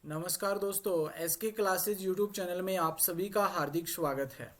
नमस्कार दोस्तों, SK classes YouTube channel में आप सभी का हार्दिक स्वागत है।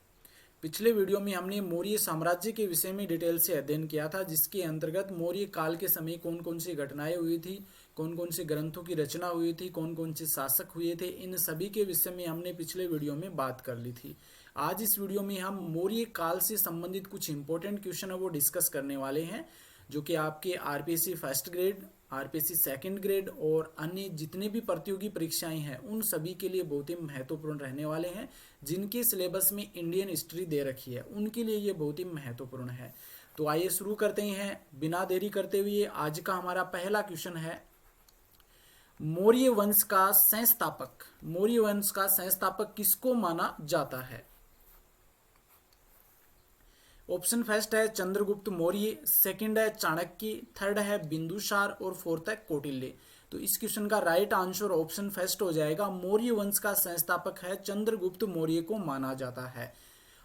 पिछले वीडियो में हमने मौर्य साम्राज्य के विषय में डिटेल से अध्ययन किया था, जिसके अंतर्गत मौर्य काल के समय कौन कौन सी घटनाएं हुई थी, कौन कौन से ग्रंथों की रचना हुई थी, कौन कौन से शासक हुए थे। इन सभी के विषय में हमने पिछले वीडियो में बात कर ली थी। आज इस वीडियो में हम मौर्य काल से संबंधित कुछ इंपॉर्टेंट क्वेश्चन है वो डिस्कस करने वाले हैं, जो कि आपके RPSC first grade, RPSC second grade और अन्य जितने भी प्रतियोगी परीक्षाएं हैं उन सभी के लिए बहुत ही महत्वपूर्ण रहने वाले हैं। जिनके सिलेबस में इंडियन हिस्ट्री दे रखी है उनके लिए ये बहुत ही महत्वपूर्ण है। तो आइए शुरू करते हैं बिना देरी करते हुए। आज का हमारा पहला क्वेश्चन है, मौर्य वंश का संस्थापक, मौर्य वंश का संस्थापक किसको माना जाता है? ऑप्शन फर्स्ट है चंद्रगुप्त मौर्य, सेकंड है चाणक्य, थर्ड है बिंदुसार और फोर्थ है कौटिल्य। तो इस क्वेश्चन का राइट आंसर ऑप्शन फर्स्ट हो जाएगा। मौर्य वंश का संस्थापक है चंद्रगुप्त मौर्य को माना जाता है।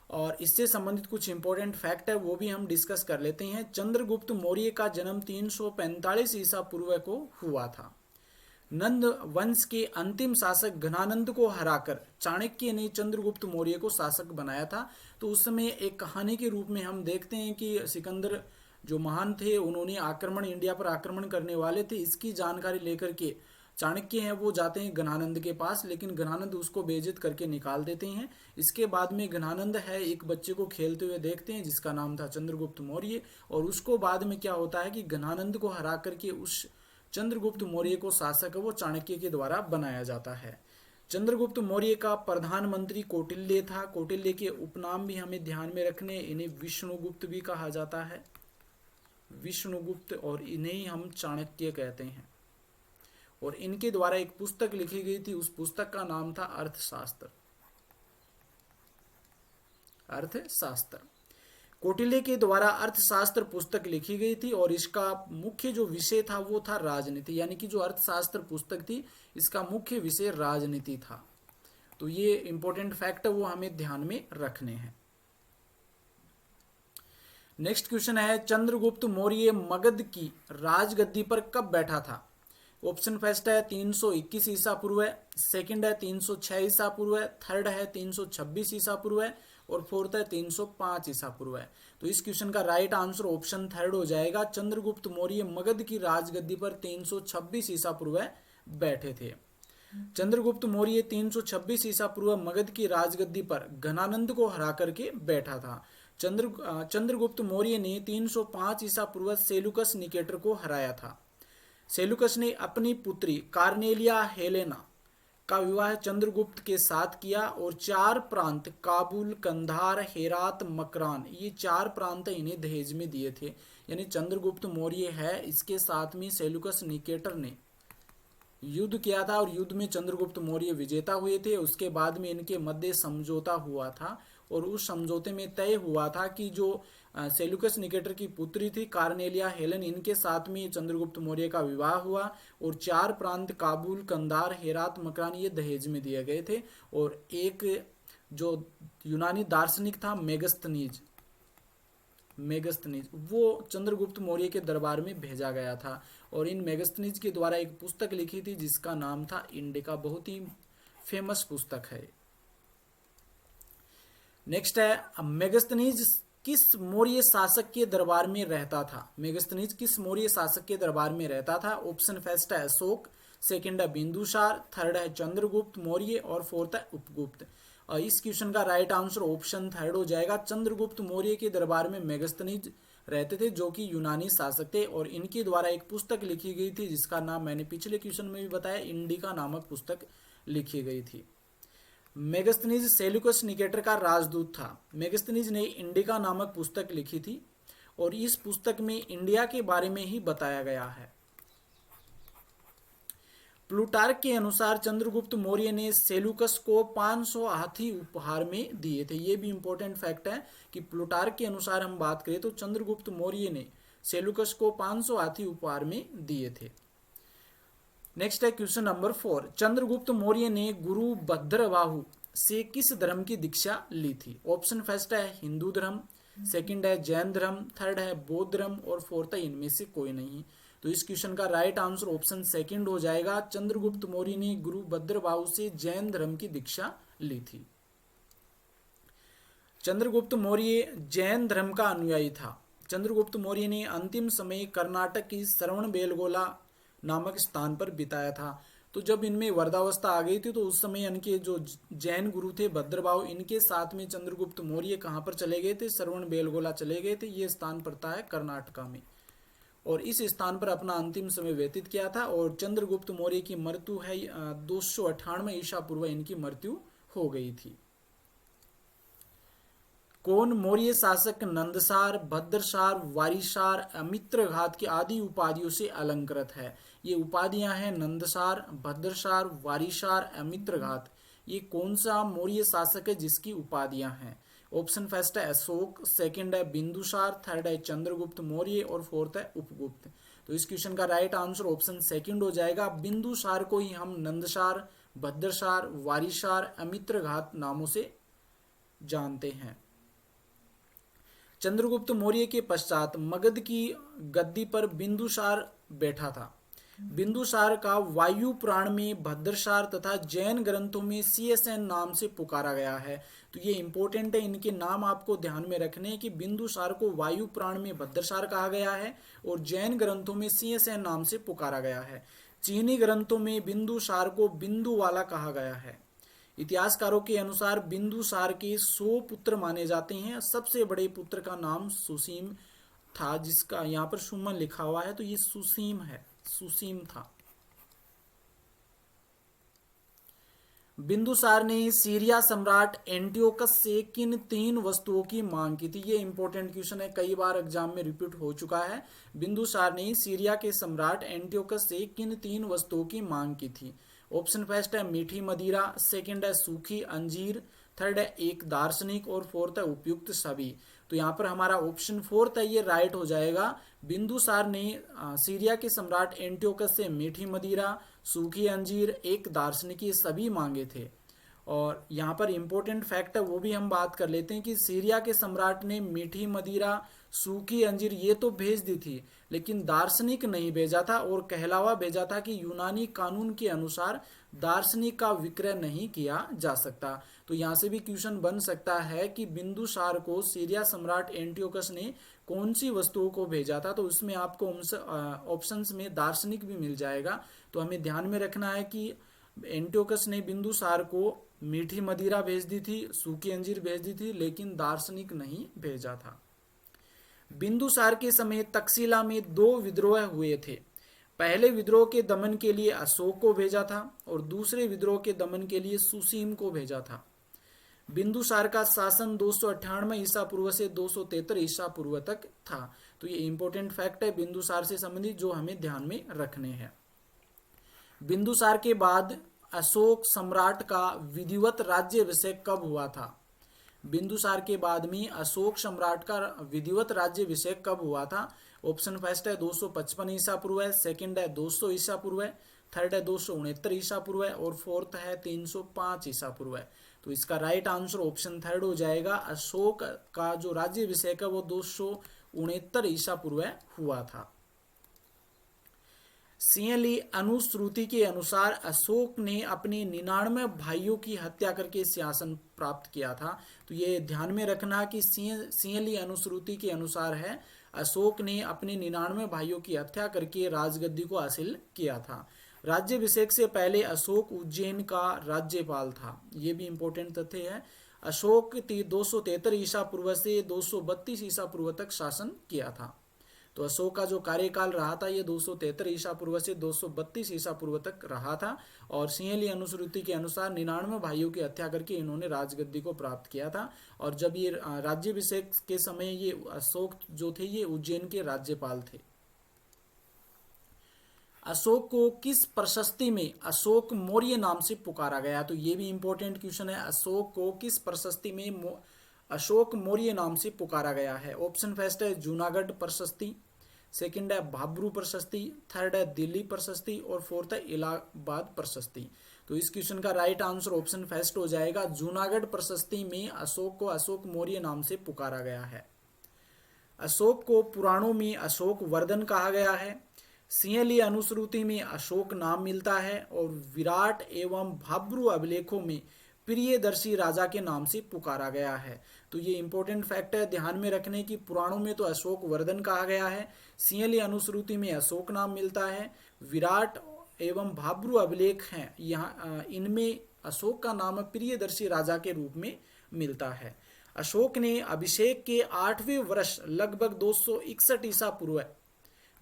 और इससे संबंधित कुछ इंपॉर्टेंट फैक्ट है वो भी हम डिस्कस कर लेते हैं। चंद्रगुप्त मौर्य का जन्म 345 ईसा पूर्व को हुआ था। नंद वंश के अंतिम शासक घनानंद को हराकर चाणक्य ने चंद्रगुप्त मौर्य को शासक बनाया था। तो उस समय एक कहानी के रूप में हम देखते हैं कि सिकंदर जो महान थे उन्होंने आक्रमण, इंडिया पर आक्रमण करने वाले थे। इसकी जानकारी लेकर के चाणक्य हैं वो जाते हैं घनानंद के पास, लेकिन घनानंद उसको बेइज्जत करके निकाल देते हैं। इसके बाद में घनानंद है एक बच्चे को खेलते हुए देखते हैं जिसका नाम था चंद्रगुप्त मौर्य, और उसको बाद में क्या होता है कि घनानंद को हरा करके उस चंद्रगुप्त मौर्य को शासक वो चाणक्य के द्वारा बनाया जाता है। चंद्रगुप्त मौर्य का प्रधानमंत्री कौटिल्य था। कौटिल्य के उपनाम भी हमें ध्यान में रखने, इन्हें विष्णुगुप्त भी कहा जाता है, विष्णुगुप्त, और इन्हें हम चाणक्य कहते हैं। और इनके द्वारा एक पुस्तक लिखी गई थी, उस पुस्तक का नाम था अर्थशास्त्र, अर्थशास्त्र। कौटिल्य के द्वारा अर्थशास्त्र पुस्तक लिखी गई थी और इसका मुख्य जो विषय था वो था राजनीति, यानी कि जो अर्थशास्त्र पुस्तक थी इसका मुख्य विषय राजनीति था। तो ये इंपॉर्टेंट फैक्ट है वो हमें ध्यान में रखने हैं। नेक्स्ट क्वेश्चन है, चंद्रगुप्त मौर्य मगध की राजगद्दी पर कब बैठा था? ऑप्शन फर्स्ट है 321 ईसा पूर्व, सेकंड है 306 ईसा पूर्व, थर्ड है 326 ईसा पूर्व और फोर्थ है 305 ईसा पूर्व। तो इस क्वेश्चन का राइट आंसर ऑप्शन थर्ड हो जाएगा। चंद्रगुप्त मौर्य मगध की राजगद्दी पर 326 ईसा पूर्व बैठे थे। चंद्रगुप्त मौर्य 326 ईसा पूर्व मगध की राजगद्दी पर घनानंद को हरा करके बैठा था। चंद्रगुप्त मौर्य ने 305 ईसा पूर्व सेलुकस निकेटर को हराया था। सेलुकस ने अपनी पुत्री कार्नेलिया हेलेना का विवाह चंद्रगुप्त के साथ किया और 4 प्रांत काबुल, कंधार, हेरात, मकरान, ये 4 प्रांत इन्हें दहेज में दिए थे। यानी चंद्रगुप्त मौर्य है, इसके साथ में सेलुकस निकेटर ने युद्ध किया था और युद्ध में चंद्रगुप्त मौर्य विजेता हुए थे। उसके बाद में इनके मध्य समझौता हुआ था और उस समझौते में तय हुआ था कि जो सेलुकस निकेटर की पुत्री थी कार्नेलिया हेलन, इनके साथ में चंद्रगुप्त मौर्य का विवाह हुआ और 4 प्रांत काबुल, कंधार, हेरात, मकरान ये दहेज में दिए गए थे। और एक जो यूनानी दार्शनिक था मेगस्थनीज, वो चंद्रगुप्त मौर्य के दरबार में भेजा गया था और इन मेगस्थनीज के द्वारा एक पुस्तक लिखी थी जिसका नाम था इंडिका। बहुत ही फेमस पुस्तक है। नेक्स्ट है, मेगस्थनीज किस मौर्य शासक के दरबार में रहता था? मेगस्थनीज किस मौर्य शासक के दरबार में रहता था? ऑप्शन फर्स्ट है अशोक, सेकंड है बिंदुसार, थर्ड है चंद्रगुप्त मौर्य और फोर्थ है उपगुप्त। और इस क्वेश्चन का राइट आंसर ऑप्शन थर्ड हो जाएगा। चंद्रगुप्त मौर्य के दरबार में मेगस्थनीज रहते थे जो कि यूनानी शासक थे और इनके द्वारा एक पुस्तक लिखी गई थी जिसका नाम मैंने पिछले क्वेश्चन में भी बताया, इंडिका नामक पुस्तक लिखी गई थी। मेगस्थनीज सेलुकस निकेटर का राजदूत था। मेगस्थनीज ने इंडिका नामक पुस्तक लिखी थी और इस पुस्तक में इंडिया के बारे में ही बताया गया है। प्लूटार्क के अनुसार चंद्रगुप्त मौर्य ने सेलुकस को 500 हाथी उपहार में दिए थे। ये भी इंपॉर्टेंट फैक्ट है कि प्लूटार्क के अनुसार हम बात करें तो चंद्रगुप्त मौर्य ने सेलुकस को 500 हाथी उपहार में दिए थे। नेक्स्ट है क्वेश्चन नंबर 4, चंद्रगुप्त मौर्य ने गुरु भद्रबाहु से किस धर्म की दीक्षा ली थी? ऑप्शन फर्स्ट है हिंदू धर्म, सेकंड है जैन धर्म, थर्ड है बौद्ध धर्म और फोर्थ है इनमें से कोई नहीं। तो इस क्वेश्चन का राइट आंसर ऑप्शन सेकंड हो जाएगा। चंद्रगुप्त मौर्य ने गुरु भद्रबाहु से जैन धर्म की दीक्षा ली थी। चंद्रगुप्त मौर्य जैन धर्म का अनुयायी था। चंद्रगुप्त मौर्य ने अंतिम समय कर्नाटक की श्रवणबेलगोला नामक स्थान पर बिताया था। तो जब इनमें वृद्धावस्था आ गई थी तो उस समय इनके जो जैन गुरु थे भद्रबाहु, इनके साथ में चंद्रगुप्त मौर्य कहाँ पर चले गए थे? श्रवणबेलगोला चले गए थे। ये स्थान पड़ता है कर्नाटका में, और इस स्थान पर अपना अंतिम समय व्यतीत किया था। और चंद्रगुप्त मौर्य की मृत्यु है 298 ईसा पूर्व इनकी मृत्यु हो गई थी। कौन मौर्य शासक नंदसार, भद्रसार, वारिसार, अमित्रघात की आदि उपाधियों से अलंकृत है? ये उपाधियां हैं नंदसार, भद्रसार, वारिसार, अमित्रघात। ये कौन सा मौर्य शासक है जिसकी उपाधियां हैं? ऑप्शन फर्स्ट है अशोक, सेकंड है बिंदुसार, थर्ड है चंद्रगुप्त मौर्य और फोर्थ है उपगुप्त। तो इस क्वेश्चन का राइट आंसर ऑप्शन सेकंड हो जाएगा। बिंदुसार को ही हम नंदसार, भद्रसार, वारिसार, अमित्रघात नामों से जानते हैं। चंद्रगुप्त मौर्य के पश्चात मगध की गद्दी पर बिंदुसार बैठा था। बिंदुसार का वायु पुराण में भद्रसार तथा जैन ग्रंथों में सीएसएन नाम से पुकारा गया है। तो ये इंपॉर्टेंट है, इनके नाम आपको ध्यान में रखने हैं कि बिंदुसार को वायु पुराण में भद्रसार कहा गया है और जैन ग्रंथों में सीएसएन नाम से पुकारा गया है। चीनी ग्रंथों में बिंदुसार को बिंदु वाला कहा गया है। इतिहासकारों के अनुसार बिंदुसार के 100 पुत्र माने जाते हैं। सबसे बड़े पुत्र का नाम सुसीम था, जिसका यहाँ पर सुमन लिखा हुआ है, तो ये सुसीम है, सुसीम था। बिंदुसार ने सीरिया सम्राट एंटियोकस से किन 3 वस्तुओं की मांग की थी? ये इंपॉर्टेंट क्वेश्चन है, कई बार एग्जाम में रिपीट हो चुका है। बिंदुसार ने सीरिया के सम्राट एंटियोकस से किन 3 वस्तुओं की मांग की थी? ऑप्शन फर्स्ट है मीठी मदिरा, सेकंड है सूखी अंजीर, थर्ड है एक दार्शनिक और फोर्थ है उपयुक्त सभी। तो यहाँ पर हमारा ऑप्शन फोर्थ है, ये राइट हो जाएगा। बिंदुसार ने सीरिया के सम्राट एंटियोकस से मीठी मदिरा, सूखी अंजीर, एक दार्शनिक ये सभी मांगे थे। और यहाँ पर इंपॉर्टेंट फैक्ट है वो भी हम बात कर लेते हैं कि सीरिया के सम्राट ने मीठी मदिरा, सूखी अंजीर ये तो भेज दी थी, लेकिन दार्शनिक नहीं भेजा था और कहलावा भेजा था कि यूनानी कानून के अनुसार दार्शनिक का विक्रय नहीं किया जा सकता। तो यहाँ से भी क्वेश्चन बन सकता है कि बिंदुसार को सीरिया सम्राट एंटियोकस ने कौन सी वस्तुओं को भेजा था? तो उसमें आपको ऑप्शंस में दार्शनिक भी मिल जाएगा। तो हमें ध्यान में रखना है कि एंटियोकस ने बिंदुसार को मीठी मदिरा भेज दी थी, सूखी अंजीर भेज दी थी, लेकिन दार्शनिक नहीं भेजा था। बिंदुसार के समय तक्षशिला में 2 विद्रोह हुए थे। पहले विद्रोह के दमन के लिए अशोक को भेजा था और दूसरे विद्रोह के दमन के लिए सुसीम को भेजा था। बिंदुसार का शासन 298 ईसा पूर्व से 273 ईसा पूर्व तक था। तो ये इंपॉर्टेंट फैक्ट है बिंदुसार से संबंधित जो हमें ध्यान में रखने हैं। बिंदुसार के बाद अशोक सम्राट का विधिवत राज्याभिषेक कब हुआ था? बिंदुसार के बाद में अशोक सम्राट का विधिवत राज्याभिषेक कब हुआ था? ऑप्शन फर्स्ट है 255 ईसा पूर्व है, सेकंड है 200 ईसा पूर्व है, थर्ड है 269 ईसा पूर्व है और फोर्थ है 305 ईसा पूर्व है। तो इसका राइट आंसर ऑप्शन थर्ड हो जाएगा। अशोक का जो राज्याभिषेक है वो 269 ईसा पूर्व हुआ था। सिंहली अनुश्रुति के अनुसार अशोक ने अपने 99 भाइयों की हत्या करके सिंहासन प्राप्त किया था। तो ये ध्यान में रखना कि सिंहली अनुश्रुति के अनुसार है अशोक ने अपने 99 भाइयों की हत्या करके राजगद्दी को हासिल किया था। राज्याभिषेक से पहले अशोक उज्जैन का राज्यपाल था। ये भी इंपॉर्टेंट तथ्य है। अशोक 273 ईसा पूर्व से 232 ईसा पूर्व तक शासन किया था। तो अशोक का जो कार्यकाल रहा था ये 273 ईसा पूर्व से 232 ईसा पूर्व तक रहा था। और सिंहली अनुश्रुति के अनुसार 99 भाइयों की हत्या करके इन्होंने राजगद्दी को प्राप्त किया था। और जब ये राज्याभिषेक के समय ये अशोक जो थे ये उज्जैन के राज्यपाल थे। अशोक को किस प्रशस्ति में अशोक मौर्य नाम से पुकारा गया? तो ये भी इंपॉर्टेंट क्वेश्चन है। अशोक को किस प्रशस्ति में अशोक मौर्य नाम से पुकारा गया है? ऑप्शन फर्स्ट है जूनागढ़ प्रशस्ति, सेकंड है भाब्रू प्रशस्ति, थर्ड है दिल्ली प्रशस्ति और फोर्थ है इलाहाबाद प्रशस्ति। तो इस क्वेश्चन का राइट आंसर ऑप्शन फर्स्ट हो जाएगा। जूनागढ़ प्रशस्ति में अशोक को अशोक मौर्य नाम से पुकारा गया है। अशोक को पुराणों में अशोक वर्धन कहा गया है। सिंहली अनुश्रुति में अशोक नाम मिलता है और विराट एवं भाब्रू अभिलेखों में प्रियदर्शी राजा के नाम से पुकारा गया है। तो ये इंपॉर्टेंट फैक्ट है ध्यान में रखने की। पुराणों में तो अशोक वर्धन कहा गया है, सिंहली अनुश्रुति में अशोक नाम मिलता है, विराट एवं भाब्रू अभिलेख हैं यहाँ इनमें अशोक का नाम प्रियदर्शी राजा के रूप में मिलता है। अशोक ने अभिषेक के 8वें वर्ष लगभग 261 ईसा पूर्व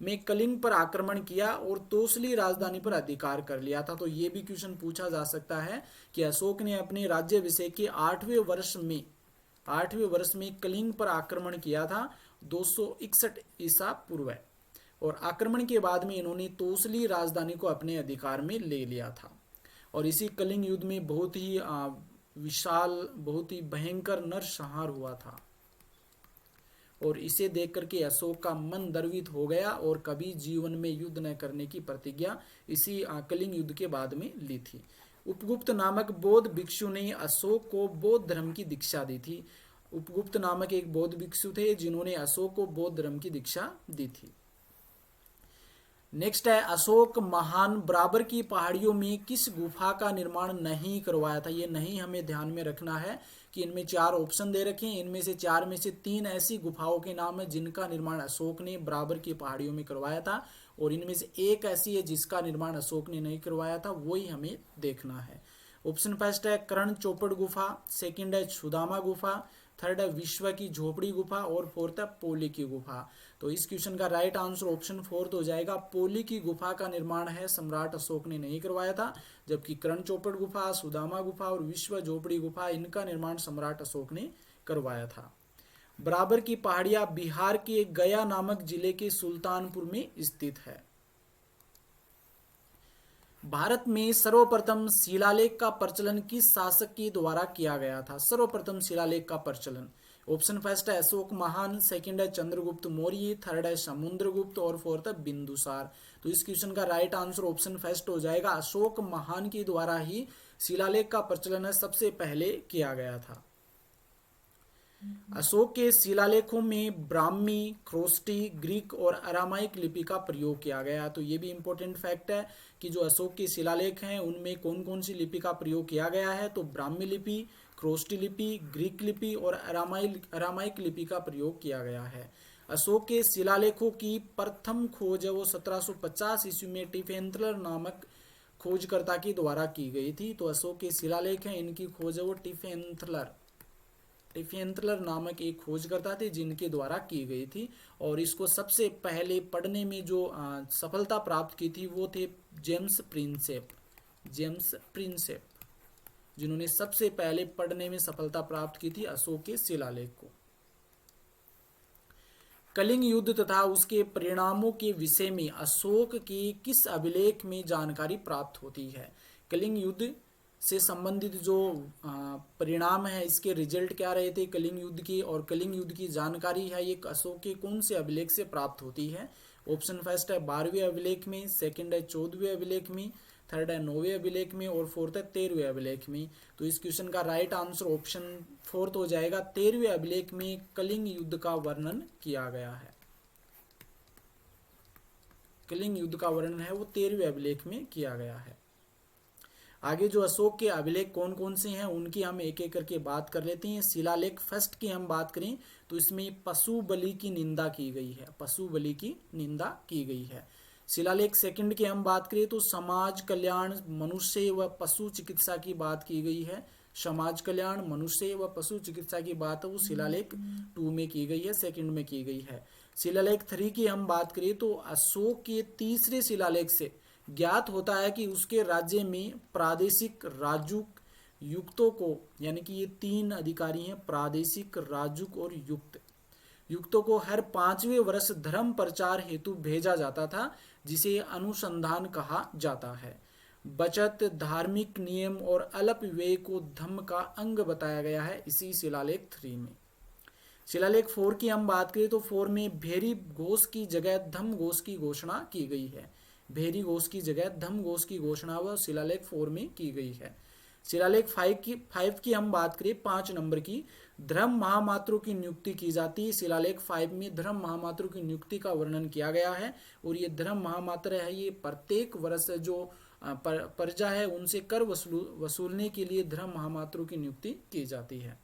में कलिंग पर आक्रमण किया और तोसली राजधानी पर अधिकार कर लिया था। तो ये भी क्वेश्चन पूछा जा सकता है कि अशोक ने अपने राज्याभिषेक के 8वें वर्ष में कलिंग पर आक्रमण किया था 261 ईसा पूर्व, और आक्रमण के बाद में इन्होंने तोसली राजधानी को अपने अधिकार में ले लिया था। और इसी कलिंग युद्ध में बहुत ही विशाल, बहुत ही भयंकर नरसंहार हुआ था, और इसे देख करके अशोक का मन द्रवित हो गया और कभी जीवन में युद्ध न करने की प्रतिज्ञा इसी कलिंग युद्ध के बाद में ली थी। उपगुप्त नामक बौद्ध भिक्षु ने अशोक को बौद्ध धर्म की दीक्षा दी थी। उपगुप्त नामक एक बौद्ध भिक्षु थे जिन्होंने अशोक को बौद्ध धर्म की दीक्षा दी थी। नेक्स्ट है अशोक महान बराबर की पहाड़ियों में किस गुफा का निर्माण नहीं करवाया था। ये नहीं हमें ध्यान में रखना है कि इनमें 4 ऑप्शन दे रखे हैं, इनमें से 4 में से 3 ऐसी गुफाओं के नाम है जिनका निर्माण अशोक ने बराबर की पहाड़ियों में करवाया था, और इनमें से एक ऐसी है जिसका निर्माण अशोक ने नहीं करवाया था, वही हमें देखना है। ऑप्शन फर्स्ट है कर्ण चौपड़ गुफा, सेकंड है सुदामा गुफा, थर्ड है विश्व की झोपड़ी गुफा, और फोर्थ है पोली की गुफा। तो इस क्वेश्चन का राइट आंसर ऑप्शन फोर्थ हो जाएगा। पोली की गुफा का निर्माण है सम्राट अशोक ने नहीं करवाया था, जबकि कर्ण चौपड़ गुफा, सुदामा गुफा और विश्व झोपड़ी गुफा इनका निर्माण सम्राट अशोक ने करवाया था। बराबर की पहाड़ियां बिहार के गया नामक जिले के सुल्तानपुर में स्थित है। भारत में सर्वप्रथम शिलालेख का प्रचलन किस शासक के द्वारा किया गया था। सर्वप्रथम शिलालेख का प्रचलन, ऑप्शन फर्स्ट है अशोक महान, सेकंड है चंद्रगुप्त मौर्य, थर्ड है समुद्रगुप्त और फोर्थ है बिंदुसार। तो इस क्वेश्चन का राइट आंसर ऑप्शन फर्स्ट हो जाएगा। अशोक महान के द्वारा ही शिलालेख का प्रचलन सबसे पहले किया गया था। अशोक के शिलालेखों में ब्राह्मी, ख्रोष्टी, ग्रीक और अरामाइक लिपि का प्रयोग किया गया। तो ये भी इंपॉर्टेंट फैक्ट है कि जो अशोक के शिलालेख हैं उनमें कौन कौन सी लिपि का प्रयोग किया गया है। तो ब्राह्मी लिपि, ख्रोष्टी लिपि, ग्रीक लिपि और अरामाइक लिपि का प्रयोग किया गया है। अशोक के शिलालेखों की प्रथम खोज वो 1750 ईस्वी में टिफेंथलर नामक खोजकर्ता के द्वारा की गई थी। तो अशोक के शिलालेख हैं इनकी खोज वो टिफेंथलर नामक एक खोजकर्ता थे जिनके द्वारा की गई थी, और इसको सबसे पहले पढ़ने में जो सफलता प्राप्त की थी वो थे जेम्स प्रिंसेप, जिन्होंने सबसे पहले पढ़ने में सफलता प्राप्त की थी अशोक के शिलालेख को। कलिंग युद्ध तथा उसके परिणामों के विषय में अशोक के किस अभिलेख में जानकारी प्राप्त होती है। कलिंग युद्ध से संबंधित जो परिणाम है, इसके रिजल्ट क्या रहे थे कलिंग युद्ध की, और कलिंग युद्ध की जानकारी है ये अशोक के कौन से अभिलेख से प्राप्त होती है। ऑप्शन फर्स्ट है 12वें अभिलेख में, सेकंड है 14वें अभिलेख में, थर्ड है 9वें अभिलेख में और फोर्थ है 13वें अभिलेख में। तो इस क्वेश्चन का राइट आंसर ऑप्शन फोर्थ हो जाएगा। 13वें अभिलेख में कलिंग युद्ध का वर्णन किया गया है। कलिंग युद्ध का वर्णन है वो 13वें अभिलेख में किया गया है। आगे जो अशोक के अभिलेख कौन कौन से हैं उनकी हम एक एक करके बात कर लेते हैं। शिलालेख फर्स्ट की हम बात करें तो इसमें पशु बलि की निंदा की गई है, पशु बलि की निंदा की गई है। शिलालेख सेकंड की हम बात करें तो समाज कल्याण, मनुष्य व पशु चिकित्सा की बात की गई है। समाज कल्याण, मनुष्य व पशु चिकित्सा की बात वो शिलालेख 2 में की गई है, सेकंड में की गई है। शिलालेख 3 की हम बात करें तो अशोक के तीसरे शिलालेख से ज्ञात होता है कि उसके राज्य में प्रादेशिक राजुक युक्तों को, यानी कि ये 3 अधिकारी हैं, प्रादेशिक राजुक और युक्तों को हर 5वें वर्ष धर्म प्रचार हेतु भेजा जाता था, जिसे अनुसंधान कहा जाता है। बचत, धार्मिक नियम और अल्प व्यय को धम्म का अंग बताया गया है इसी शिलालेख 3 में। शिलालेख 4 की हम बात करें तो 4 में भेरी घोष की जगह धम्म घोष की घोषणा की गई है। भेरी घोष की जगह धम्म घोष की घोषणा वह शिलालेख 4 में की गई है। शिलालेख 5 की हम बात करें, 5 नंबर की, धर्म महामात्रों की नियुक्ति की जाती है। शिलालेख 5 में धर्म महामात्रों की नियुक्ति का वर्णन किया गया है और ये धर्म महामात्र है, ये प्रत्येक वर्ष जो प्रजा है उनसे कर वसूलने के लिए धर्म महामात्रों की नियुक्ति की जाती है।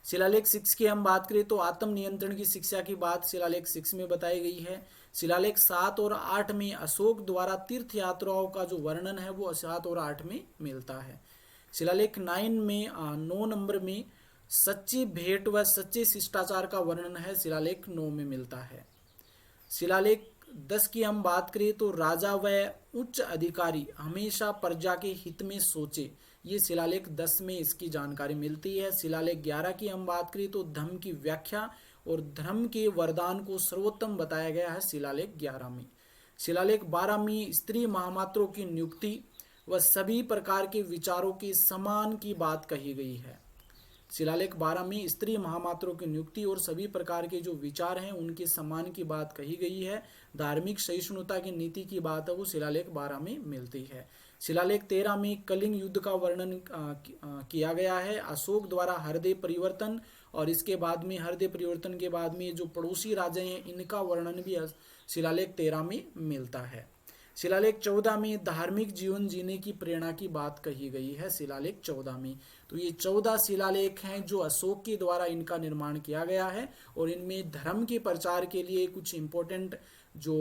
शिलालेख 6 की हम बात करें तो आत्म नियंत्रण की शिक्षा की बात शिलालेख 6 में बताई गई है। शिलालेख 7 और 8 में अशोक द्वारा तीर्थ यात्राओं का जो वर्णन है वो 7 और 8 में मिलता है। शिलालेख 9 नंबर में सच्ची भेंट व सच्चे शिष्टाचार का वर्णन है, शिलालेख 9 में मिलता है। शिलालेख 10 की हम बात करें तो राजा व उच्च अधिकारी हमेशा प्रजा के हित में सोचे, ये शिलालेख 10 में इसकी जानकारी मिलती है। शिलालेख 11 की हम बात करें तो धर्म की व्याख्या और धर्म के वरदान को सर्वोत्तम बताया गया है, शिलालेख 11 में। शिलालेख 12 में स्त्री महामात्रों की नियुक्ति व सभी प्रकार के विचारों के समान की बात कही गई है। शिलालेख 12 में स्त्री महामात्रों की नियुक्ति और सभी प्रकार के जो विचार हैं उनके सम्मान की बात कही गई है। धार्मिक सहिष्णुता की नीति की बात है वो शिलालेख 12 में मिलती है। शिलालेख 13 में कलिंग युद्ध का वर्णन किया गया है, अशोक द्वारा हृदय परिवर्तन और इसके बाद में हृदय परिवर्तन के बाद में जो पड़ोसी राजे हैं इनका वर्णन भी शिलालेख 13 में मिलता है। शिलालेख 14 में धार्मिक जीवन जीने की प्रेरणा की बात कही गई है, शिलालेख 14 में। तो ये 14 शिलालेख हैं जो अशोक के द्वारा इनका निर्माण किया गया है और इनमें धर्म के प्रचार के लिए कुछ इंपॉर्टेंट जो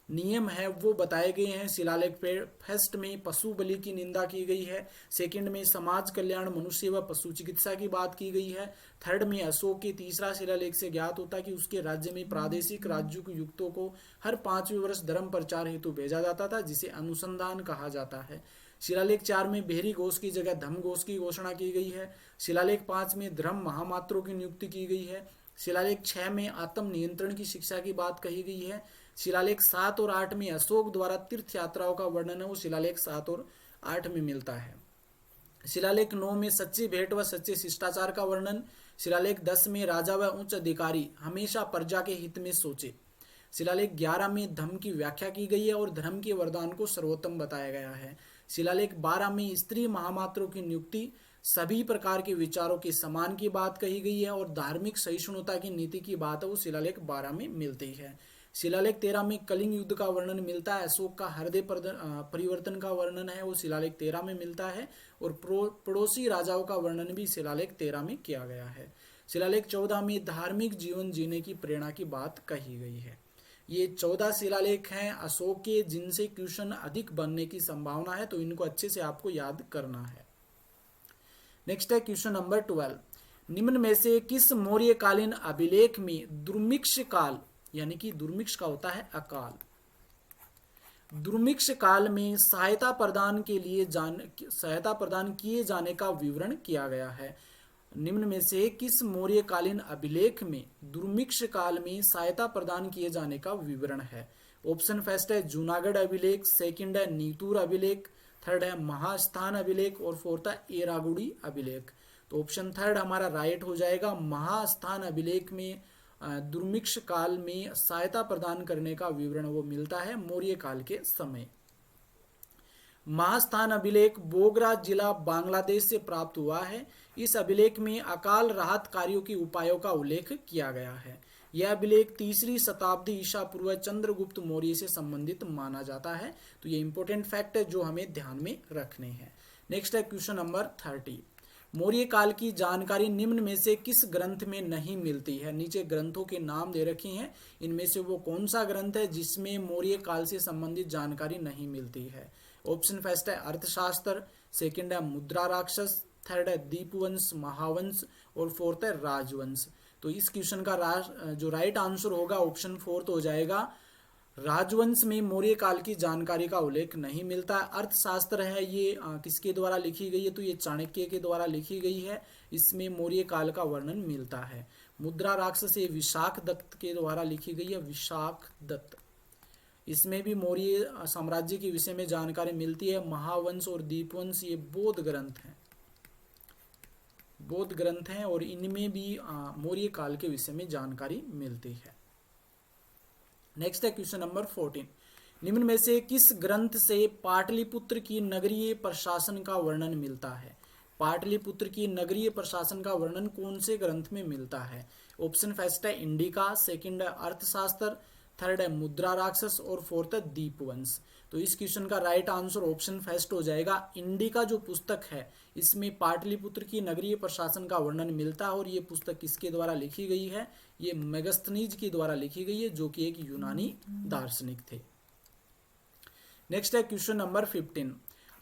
नियम है वो बताए गए हैं। शिलालेख फर्स्ट में पशु बलि की निंदा की गई है, सेकंड में समाज कल्याण मनुष्य व पशु चिकित्सा की बात की गई है, थर्ड में अशोक के तीसरा शिलालेख से ज्ञात होता है कि उसके राज्य में प्रादेशिक राज्यों युक्तों को हर 5वें वर्ष धर्म प्रचार हेतु भेजा जाता था जिसे अनुसंधान कहा जाता है। शिलालेख 4 में बेहरी घोष की जगह धम्म घोष की घोषणा की गई है। शिलालेख 5 में धर्म महामात्रों की नियुक्ति की गई है। शिलालेख 6 में आत्म नियंत्रण की शिक्षा की बात कही गई है। शिलालेख 7 और 8 में अशोक द्वारा तीर्थ यात्राओं का वर्णन है वो शिलालेख 7 और 8 में मिलता है। शिलालेख 9 में सच्ची भेंट व सच्चे शिष्टाचार का वर्णन। शिलालेख 10 में राजा व उच्च अधिकारी हमेशा प्रजा के हित में सोचे। शिलालेख 11 में धर्म की व्याख्या की गई है और धर्म के वरदान को सर्वोत्तम बताया गया है। शिलालेख 12 में स्त्री महामात्रों की नियुक्ति, सभी प्रकार के विचारों के समान की बात कही गई है और धार्मिक सहिष्णुता की नीति की बात है वो शिलालेख 12 में मिलती है। शिलालेख 13 में कलिंग युद्ध का वर्णन मिलता है, अशोक का हृदय परिवर्तन का वर्णन है वो शिलालेख 13 में मिलता है और पड़ोसी राजाओं का वर्णन भी शिलालेख 13 में किया गया है। शिलालेख 14 में धार्मिक जीवन जीने की प्रेरणा की बात कही गई है। ये 14 शिलालेख हैं अशोक के जिनसे क्वेश्चन अधिक बनने की संभावना है, तो इनको अच्छे से आपको याद करना है। नेक्स्ट है क्वेश्चन नंबर 12, निम्न में से किस मौर्यकालीन अभिलेख में दुर्भिक्ष काल, यानी कि दुर्भिक्ष का होता है अकाल, दुर्भिक्ष काल में सहायता प्रदान किए जाने का विवरण किया गया है। निम्न में से किस मौर्यकालीन अभिलेख में दुर्भिक्ष काल में सहायता प्रदान किए जाने का विवरण है। ऑप्शन फर्स्ट है जूनागढ़ अभिलेख, सेकंड है नीतूर अभिलेख, थर्ड है महास्थान अभिलेख और फोर्थ है एरागुड़ी अभिलेख। तो ऑप्शन थर्ड हमारा राइट हो जाएगा। महास्थान अभिलेख में दुर्भिक्ष काल में सहायता प्रदान करने का विवरण वो मिलता है मौर्य काल के समय। महास्थान अभिलेख बोगरा जिला बांग्लादेश से प्राप्त हुआ है। इस अभिलेख में अकाल राहत कार्यों के उपायों का उल्लेख किया गया है। यह अभिलेख 3री शताब्दी ईसा पूर्व चंद्रगुप्त मौर्य से संबंधित माना जाता है। तो ये इंपॉर्टेंट फैक्ट है जो हमें ध्यान में रखने हैं। नेक्स्ट है क्वेश्चन नंबर 30, मौर्य काल की जानकारी निम्न में से किस ग्रंथ में नहीं मिलती है। नीचे ग्रंथों के नाम दे रखे हैं, इनमें से वो कौन सा ग्रंथ है जिसमें मौर्य काल से संबंधित जानकारी नहीं मिलती है। ऑप्शन फर्स्ट है अर्थशास्त्र, सेकंड है मुद्रा राक्षस, थर्ड है दीपवंश महावंश और फोर्थ है राजवंश। तो इस क्वेश्चन का जो राइट आंसर होगा ऑप्शन फोर्थ हो जाएगा। राजवंश में मौर्य काल की जानकारी का उल्लेख नहीं मिलता। अर्थशास्त्र है ये किसके द्वारा लिखी गई है, तो ये चाणक्य के द्वारा लिखी गई है, इसमें मौर्य काल का वर्णन मिलता है। मुद्रा राक्षस ये विशाख दत्त के द्वारा लिखी गई है, विशाख दत्त, इसमें भी मौर्य साम्राज्य के विषय में जानकारी मिलती है। महावंश और दीपवंश ये बौद्ध ग्रंथ हैं और इनमें भी मौर्य काल के विषय में जानकारी मिलती है। नेक्स्ट है क्वेश्चन नंबर 14, निम्न में से किस ग्रंथ से पाटलिपुत्र की नगरीय प्रशासन का वर्णन मिलता है? पाटलिपुत्र की नगरीय प्रशासन का वर्णन कौन से ग्रंथ में मिलता है? ऑप्शन फर्स्ट है इंडिका, सेकंड है अर्थशास्त्र, थर्ड है मुद्रा राक्षस और फोर्थ है दीपवंश। तो इस क्वेश्चन का राइट आंसर ऑप्शन फर्स्ट हो जाएगा। इंडिका जो पुस्तक है इसमें पाटलिपुत्र की नगरीय प्रशासन का वर्णन मिलता है और ये पुस्तक किसके द्वारा लिखी गई है? ये मेगस्थनीज के द्वारा लिखी गई है, जो कि एक यूनानी दार्शनिक थे। नेक्स्ट है क्वेश्चन नंबर 15।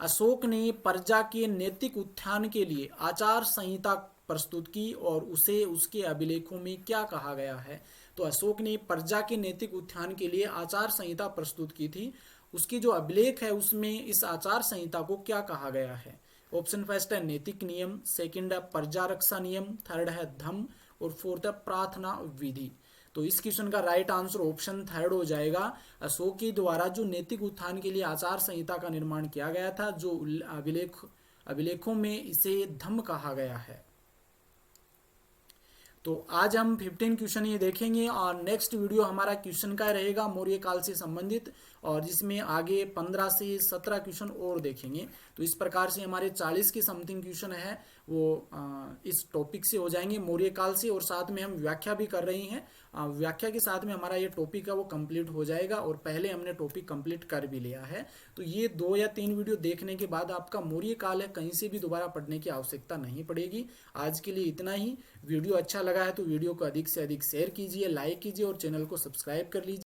अशोक ने प्रजा के नैतिक उत्थान के लिए आचार संहिता प्रस्तुत की और उसे उसके अभिलेखों में क्या कहा गया है? तो अशोक ने प्रजा के नैतिक उत्थान के लिए आचार संहिता प्रस्तुत की थी। उसकी जो अभिलेख है उसमें इस आचार संहिता को क्या कहा गया है? ऑप्शन फर्स्ट है नैतिक नियम, सेकंड है प्रजा रक्षा नियम, थर्ड है धम्म और फोर्थ है प्रार्थना विधि। तो इस क्वेश्चन का राइट आंसर ऑप्शन थर्ड हो जाएगा। अशोक के द्वारा जो नैतिक उत्थान के लिए आचार संहिता का निर्माण किया गया था, जो अभिलेखों में इसे धम्म कहा गया है। तो आज हम 15 क्वेश्चन ये देखेंगे और नेक्स्ट वीडियो हमारा क्वेश्चन का रहेगा मौर्य काल से संबंधित, और जिसमें आगे 15 से 17 क्वेश्चन और देखेंगे। तो इस प्रकार से हमारे 40 के समथिंग क्वेश्चन है वो इस टॉपिक से हो जाएंगे, मौर्य काल से, और साथ में हम व्याख्या भी कर रहे हैं। व्याख्या के साथ में हमारा ये टॉपिक है वो कंप्लीट हो जाएगा, और पहले हमने टॉपिक कंप्लीट कर भी लिया है। तो ये 2 या 3 वीडियो देखने के बाद आपका मौर्य काल है कहीं से भी दोबारा पढ़ने की आवश्यकता नहीं पड़ेगी। आज के लिए इतना ही। वीडियो अच्छा लगा है तो वीडियो को अधिक से अधिक शेयर कीजिए, लाइक कीजिए और चैनल को सब्सक्राइब कर लीजिए।